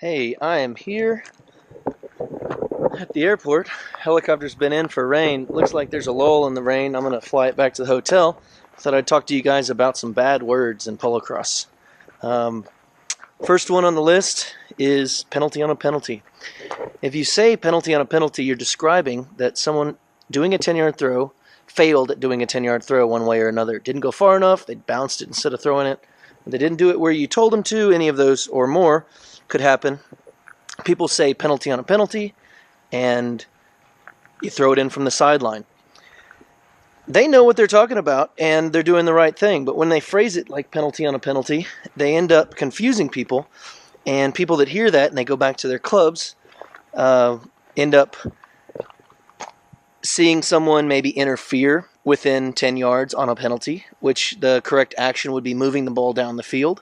Hey, I am here at the airport. Helicopter's been in for rain. Looks like there's a lull in the rain. I'm going to fly it back to the hotel. Thought I'd talk to you guys about some bad words in polocrosse. First one on the list is penalty on a penalty. If you say penalty on a penalty, you're describing that someone doing a 10-yard throw failed at doing a 10-yard throw one way or another. Didn't go far enough, they bounced it instead of throwing it. They didn't do it where you told them to, any of those or more could happen. People say penalty on a penalty, and you throw it in from the sideline. They know what they're talking about, and they're doing the right thing, but when they phrase it like penalty on a penalty, they end up confusing people, and people that hear that and they go back to their clubs end up seeing someone maybe interfere within 10 yards on a penalty, which the correct action would be moving the ball down the field,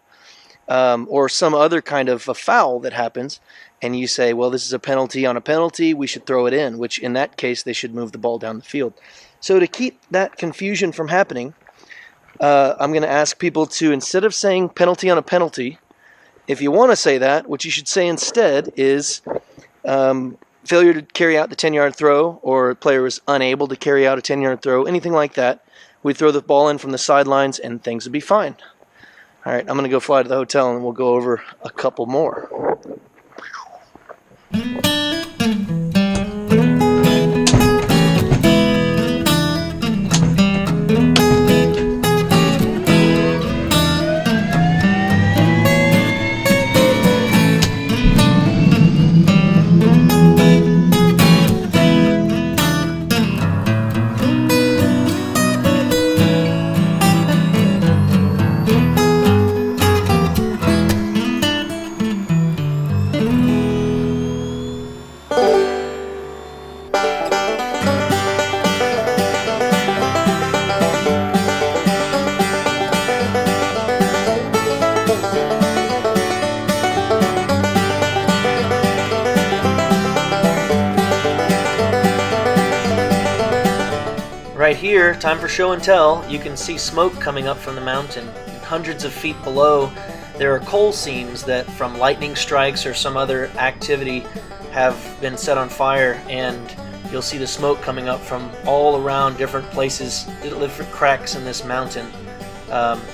or some other kind of a foul that happens, and you say, well, this is a penalty on a penalty, we should throw it in, which in that case they should move the ball down the field. So to keep that confusion from happening, I'm going to ask people to, instead of saying penalty on a penalty, if you want to say that, what you should say instead is failure to carry out the 10-yard throw, or a player was unable to carry out a 10-yard throw, anything like that. We'd throw the ball in from the sidelines and things would be fine. All right, I'm going to go fly to the hotel and we'll go over a couple more. Right here, time for show and tell. You can see smoke coming up from the mountain. Hundreds of feet below, there are coal seams that from lightning strikes or some other activity have been set on fire, and you'll see the smoke coming up from all around different places, different cracks in this mountain.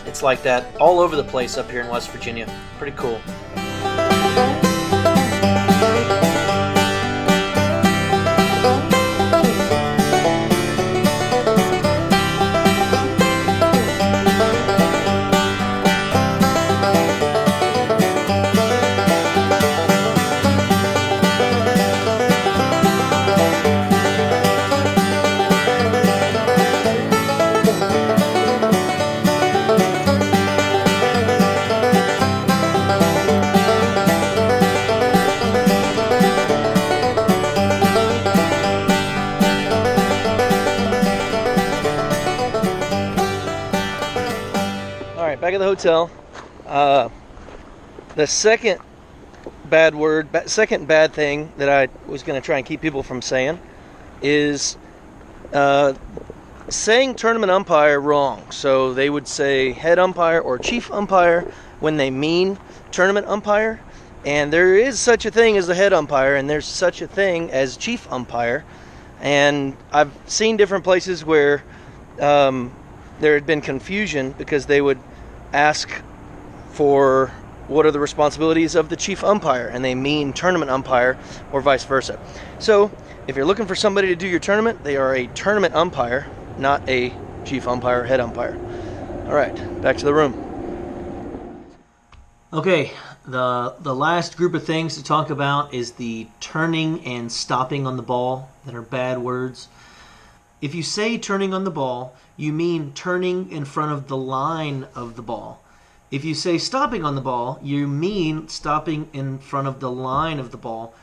It's like that all over the place up here in West Virginia. Pretty cool. Back at the hotel. The second bad thing that I was going to try and keep people from saying is saying tournament umpire wrong. So they would say head umpire or chief umpire when they mean tournament umpire. And there is such a thing as the head umpire, and there's such a thing as chief umpire. And I've seen different places where there had been confusion because they would ask for what are the responsibilities of the chief umpire, and they mean tournament umpire or vice versa. So if you're looking for somebody to do your tournament, they are a tournament umpire, not a chief umpire or head umpire. All right, back to the room. Okay, the last group of things to talk about is the turning and stopping on the ball that are bad words. If you say turning on the ball, you mean turning in front of the line of the ball. If you say stopping on the ball, you mean stopping in front of the line of the ball.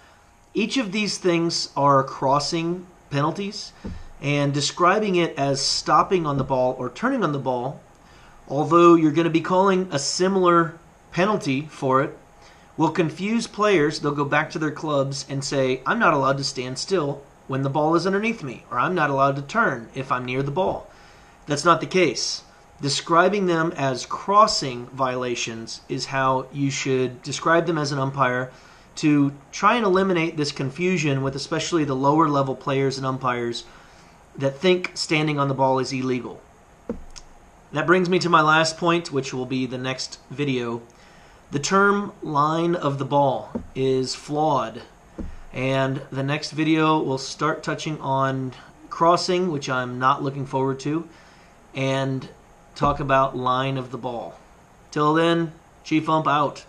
Each of these things are crossing penalties, and describing it as stopping on the ball or turning on the ball, although you're going to be calling a similar penalty for it, will confuse players. They'll go back to their clubs and say, I'm not allowed to stand still when the ball is underneath me, or I'm not allowed to turn if I'm near the ball. That's not the case. Describing them as crossing violations is how you should describe them as an umpire, to try and eliminate this confusion with especially the lower level players and umpires that think standing on the ball is illegal. That brings me to my last point, which will be the next video. The term line of the ball is flawed, and the next video will start touching on crossing, which I'm not looking forward to, and talk about line of the ball. Till then, Chief Ump out.